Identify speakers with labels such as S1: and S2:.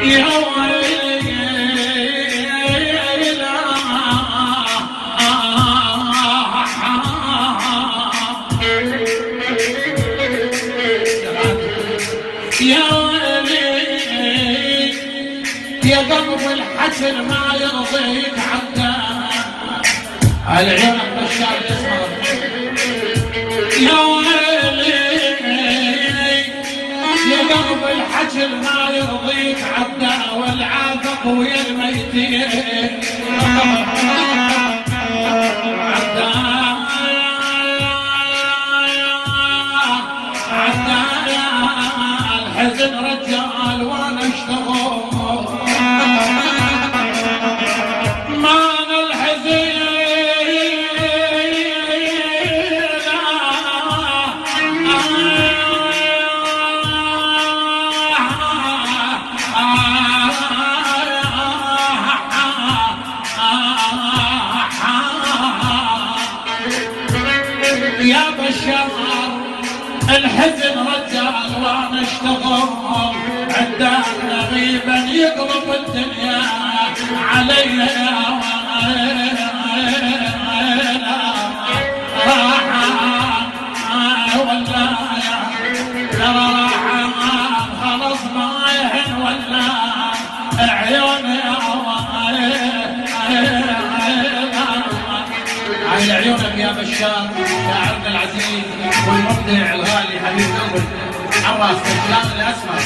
S1: يا ويلي يا ويلي يا قلب الحسن ما يرضيك عداه العيون بشار يسمر يا ويلي يا قلب الحجر ما يرضيك عداه والعافق ويا الميتين عداه الحزن رجال وانا اشتغل مان الحزن يا بشار الحزن رجال وانا اشتغل عندنا غيبا يقلب الدنيا علي ولا ترى خلص ما يهن ولا عيوني على عيونك يا بشار شاعرنا العزيز والمبدع الغالي حبيب قلبي عراس الكلام الاسمر